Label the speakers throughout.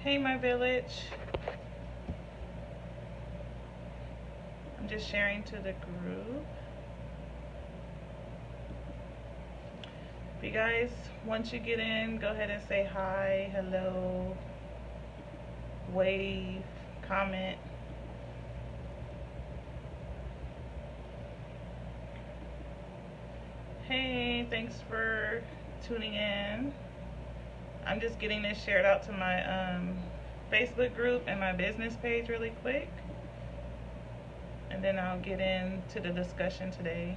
Speaker 1: Hey, my village. I'm just sharing to the group. If you guys, once you get in, go ahead and say hi, hello, wave, comment. Hey, thanks for tuning in. I'm just getting this shared out to my Facebook group and my business page really quick. And then I'll get into the discussion today.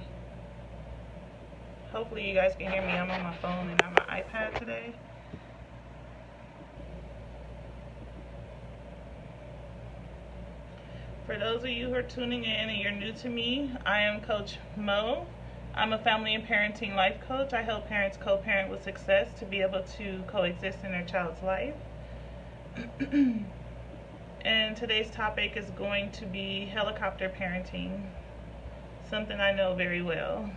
Speaker 1: Hopefully you guys can hear me. I'm on my phone and on my iPad today. For those of you who are tuning in and you're new to me, I am Coach Mo. I'm a family and parenting life coach. I help parents co-parent with success to be able to coexist in their child's life. And today's topic is going to be helicopter parenting, something I know very well.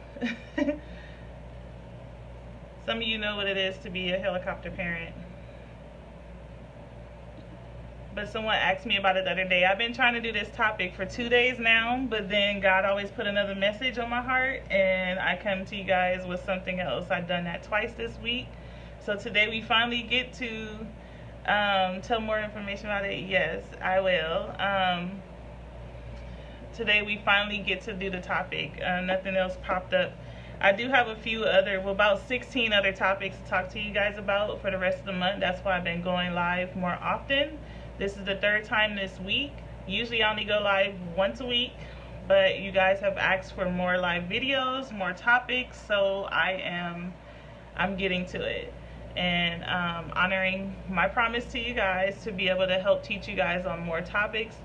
Speaker 1: Some of you know what it is to be a helicopter parent. But someone asked me about it the other day. I've been trying to do this topic for 2 days now, but then God always put another message on my heart, and I come to you guys with something else. I've done that twice this week. So today we finally get to tell more information about it. Yes, I will. Today we finally get to do the topic. Nothing else popped up. I do have a few other, about 16 other topics to talk to you guys about for the rest of the month. That's why I've been going live more often. This is the third time this week. Usually I only go live once a week, but you guys have asked for more live videos, more topics, so I'm getting to it. And honoring my promise to you guys to be able to help teach you guys on more topics.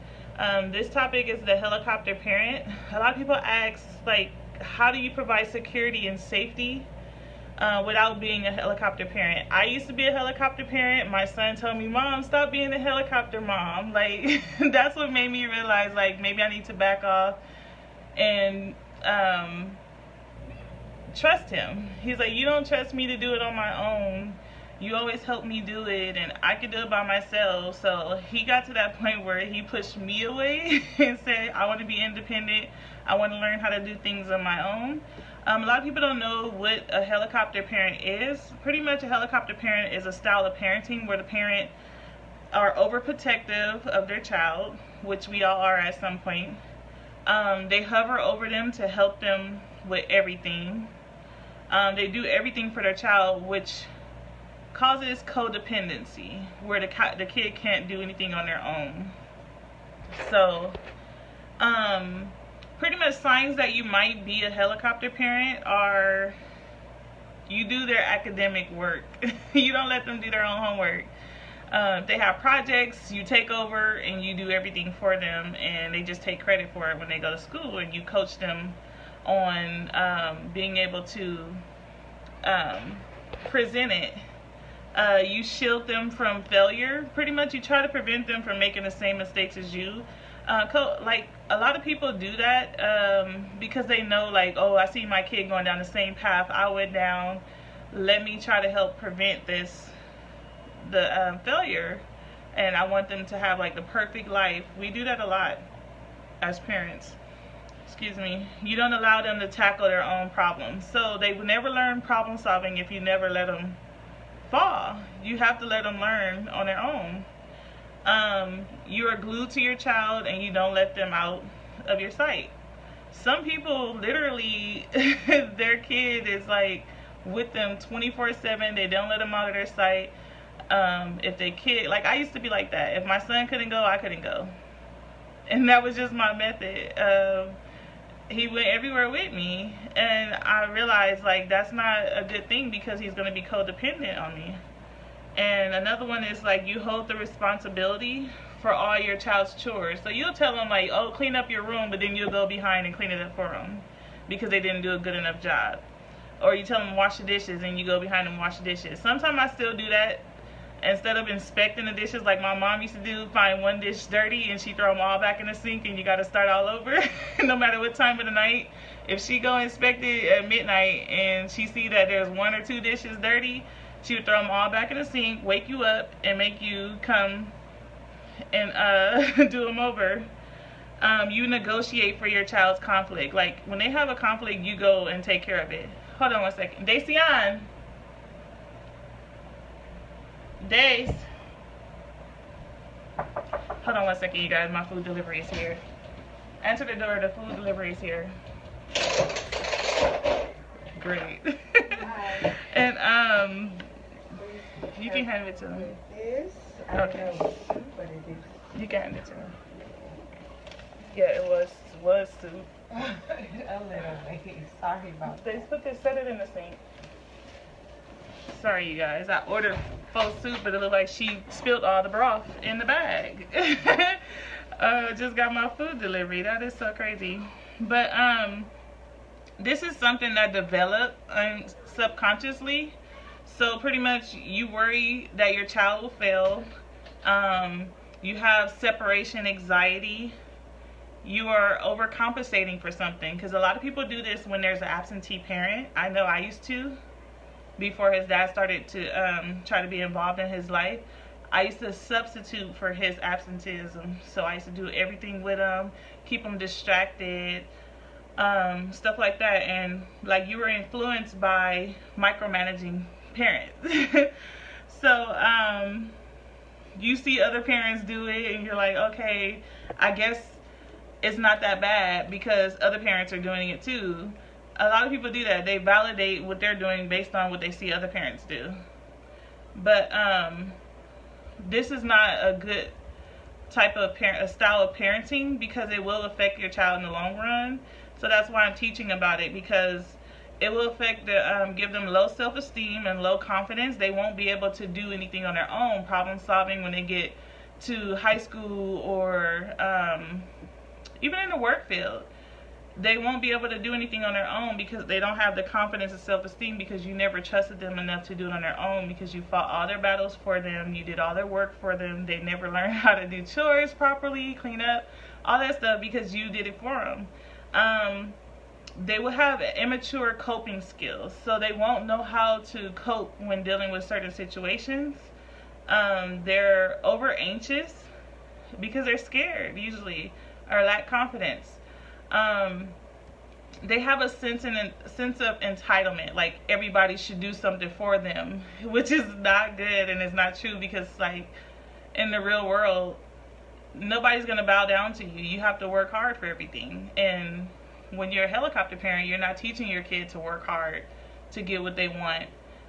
Speaker 1: This topic is the helicopter parent. A lot of people ask, like, how do you provide security and safety without being a helicopter parent? I used to be a helicopter parent. My son told me, Mom, stop being a helicopter mom. Like, that's what made me realize, like, maybe I need to back off and trust him. He's like, you don't trust me to do it on my own. You always help me do it, and I can do it by myself. So he got to that point where he pushed me away and said, I want to be independent. I want to learn how to do things on my own. A lot of people don't know what a helicopter parent is. Pretty much a helicopter parent is a style of parenting where the parent are overprotective of their child, which we all are at some point. They hover over them to help them with everything. They do everything for their child, which causes codependency, where the kid can't do anything on their own. So, pretty much signs that you might be a helicopter parent are you do their academic work. You don't let them do their own homework. If they have projects, you take over and you do everything for them, and they just take credit for it when they go to school, and you coach them on being able to present it. You shield them from failure. Pretty much you try to prevent them from making the same mistakes as you. Like, a lot of people do that because they know, like, oh, I see my kid going down the same path I went down. Let me try to help prevent the failure, and I want them to have, like, the perfect life. We do that a lot as parents. Excuse me. You don't allow them to tackle their own problems. So they will never learn problem solving if you never let them fall. You have to let them learn on their own. You are glued to your child and you don't let them out of your sight. Some people literally their kid is like with them 24/7. They don't let them out of their sight. If they kid, like, I used to be like that. If my son couldn't go, I couldn't go, and that was just my method. He went everywhere with me, and I realized, like, that's not a good thing because he's going to be codependent on me. And another one is, like, you hold the responsibility for all your child's chores. So you'll tell them, like, oh, clean up your room, but then you'll go behind and clean it up for them because they didn't do a good enough job. Or you tell them wash the dishes and you go behind and wash the dishes. Sometimes I still do that. Instead of inspecting the dishes like my mom used to do, find one dish dirty and she throw them all back in the sink and you got to start all over no matter what time of the night. If she go inspect it at midnight and she see that there's 1 or 2 dishes dirty, she would throw them all back in the sink, wake you up, and make you come and do them over. You negotiate for your child's conflict. Like when they have a conflict, you go and take care of it. Hold on one second. Dacian. Dace. Hold on one second, you guys. My food delivery is here. Answer the door. The food delivery is here. Great.
Speaker 2: Hi.
Speaker 1: And you can hand it to them.
Speaker 2: This,
Speaker 1: Okay.
Speaker 2: I don't know what it is.
Speaker 1: You can hand it to them. Yeah, it was soup.
Speaker 2: A little bit. Sorry about
Speaker 1: They set it in the sink. Sorry, you guys. I ordered faux soup, but it looked like she spilled all the broth in the bag. Just got my food delivery. That is so crazy. But this is something that developed subconsciously. So pretty much you worry that your child will fail. You have separation anxiety. You are overcompensating for something, because a lot of people do this when there's an absentee parent. I know I used to, before his dad started to try to be involved in his life. I used to substitute for his absenteeism. So I used to do everything with him, keep him distracted, stuff like that. And like, you were influenced by micromanaging parents. So you see other parents do it and you're like, okay, I guess it's not that bad because other parents are doing it too. A lot of people do that. They validate what they're doing based on what they see other parents do. But this is not a good type of style of parenting, because it will affect your child in the long run. So that's why I'm teaching about it, because it will affect give them low self-esteem and low confidence. They won't be able to do anything on their own, problem solving, when they get to high school or even in the work field. They won't be able to do anything on their own because they don't have the confidence and self-esteem, because you never trusted them enough to do it on their own, because you fought all their battles for them, you did all their work for them. They never learned how to do chores properly, clean up, all that stuff, because you did it for them. They will have immature coping skills, so they won't know how to cope when dealing with certain situations. They're over anxious because they're scared usually, or lack confidence. They have a sense of entitlement, like everybody should do something for them, which is not good and it's not true, because like in the real world, nobody's gonna bow down to you. You have to work hard for everything. And when you're a helicopter parent, you're not teaching your kid to work hard to get what they want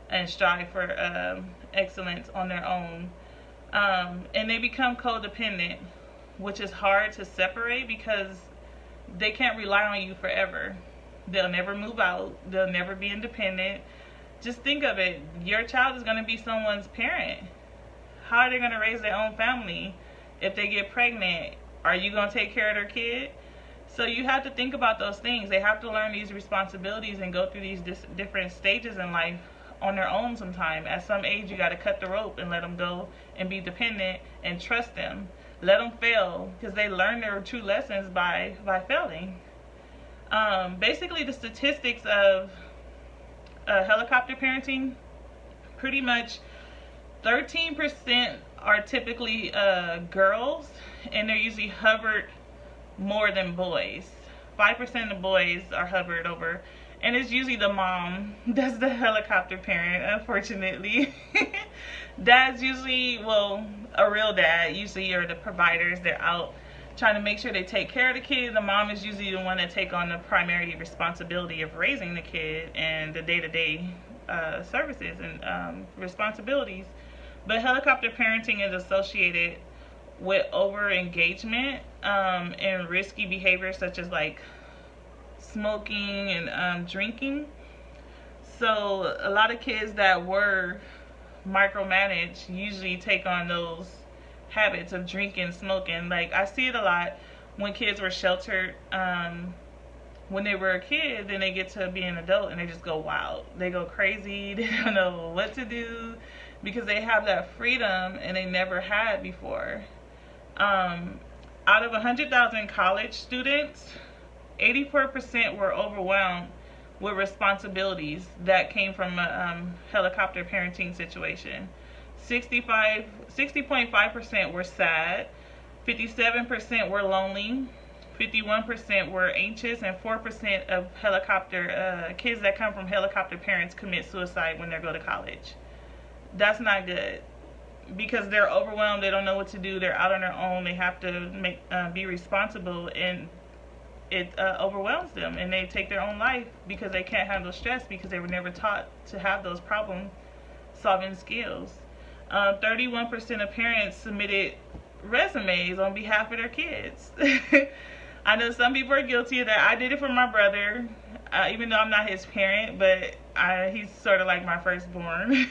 Speaker 1: and strive for excellence on their own. And they become codependent, which is hard to separate because they can't rely on you forever. They'll never move out. They'll never be independent. Just think of it. Your child is going to be someone's parent. How are they going to raise their own family if they get pregnant? Are you going to take care of their kid? So you have to think about those things. They have to learn these responsibilities and go through these different stages in life on their own sometime. At some age, you got to cut the rope and let them go and be dependent and trust them. Let them fail, because they learn their true lessons by failing. Basically, the statistics of helicopter parenting, pretty much 13% are typically girls, and they're usually hovered more than boys. 5% of boys are hovered over, and it's usually the mom that's the helicopter parent, unfortunately. Dad's usually, well, a real dad usually are the providers. They're out trying to make sure they take care of the kid. The mom is usually the one that take on the primary responsibility of raising the kid and the day-to-day services and responsibilities. But helicopter parenting is associated with over engagement and risky behavior, such as like smoking and drinking. So a lot of kids that were micromanaged usually take on those habits of drinking, smoking. Like I see it a lot when kids were sheltered when they were a kid, then they get to be an adult and they just go wild. They go crazy. They don't know what to do because they have that freedom and they never had before. Out of 100,000 college students, 84% were overwhelmed with responsibilities that came from a helicopter parenting situation. 60.5% were sad, 57% were lonely, 51% were anxious, and 4% of helicopter kids that come from helicopter parents commit suicide when they go to college. That's not good, because they're overwhelmed. They don't know what to do. They're out on their own. They have to be responsible, and it overwhelms them, and they take their own life because they can't handle stress, because they were never taught to have those problem solving skills. 31% of parents submitted resumes on behalf of their kids. I know some people are guilty of that. I did it for my brother, even though I'm not his parent, but he's sort of like my firstborn.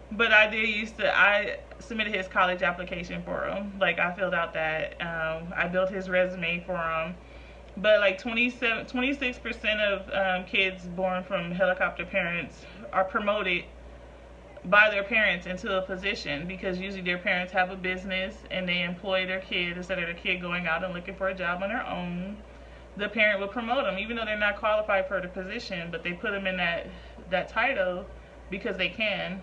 Speaker 1: But I submitted his college application for him. Like, I filled out that. I built his resume for him. But like 26% of kids born from helicopter parents are promoted by their parents into a position, because usually their parents have a business and they employ their kid instead of their kid going out and looking for a job on their own. The parent will promote them even though they're not qualified for the position, but they put them in that title because they can.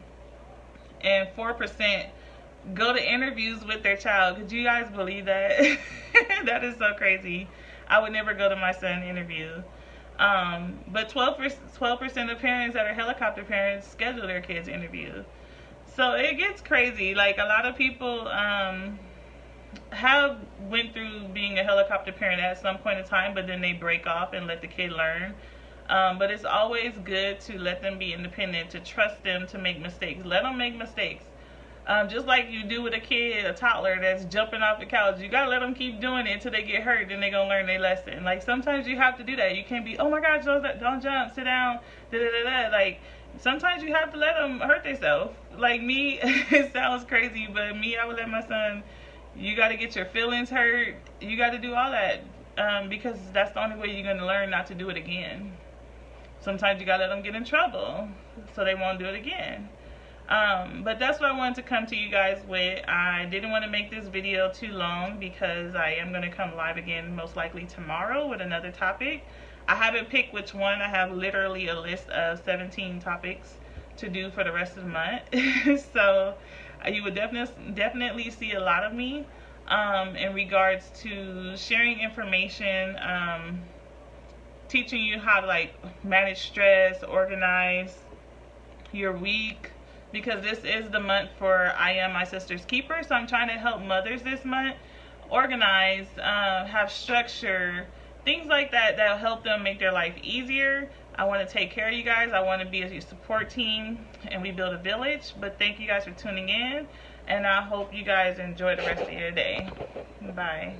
Speaker 1: And 4% go to interviews with their child. Could you guys believe that? That is so crazy. I would never go to my son's interview. But 12% of parents that are helicopter parents schedule their kids' interview. So it gets crazy. Like, a lot of people have went through being a helicopter parent at some point in time, but then they break off and let the kid learn. But it's always good to let them be independent, to trust them to make mistakes. Let them make mistakes. Just like you do with a kid, a toddler that's jumping off the couch. You gotta let them keep doing it until they get hurt, then they're gonna learn their lesson. Like, sometimes you have to do that. You can't be, oh my God, don't jump, sit down, da-da-da-da. Like, sometimes you have to let them hurt themselves. Like me, it sounds crazy, but me, I would let my son, you gotta get your feelings hurt. You gotta do all that, because that's the only way you're gonna learn not to do it again. Sometimes you gotta let them get in trouble so they won't do it again. But that's what I wanted to come to you guys with. I didn't want to make this video too long because I am going to come live again most likely tomorrow with another topic. I haven't picked which one. I have literally a list of 17 topics to do for the rest of the month. So you would definitely see a lot of me in regards to sharing information, teaching you how to like manage stress, organize your week, because this is the month for I Am My Sister's Keeper. So I'm trying to help mothers this month organize, have structure, things like that that'll help them make their life easier. I want to take care of you guys. I want to be a support team, and we build a village. But thank you guys for tuning in, and I hope you guys enjoy the rest of your day. Bye.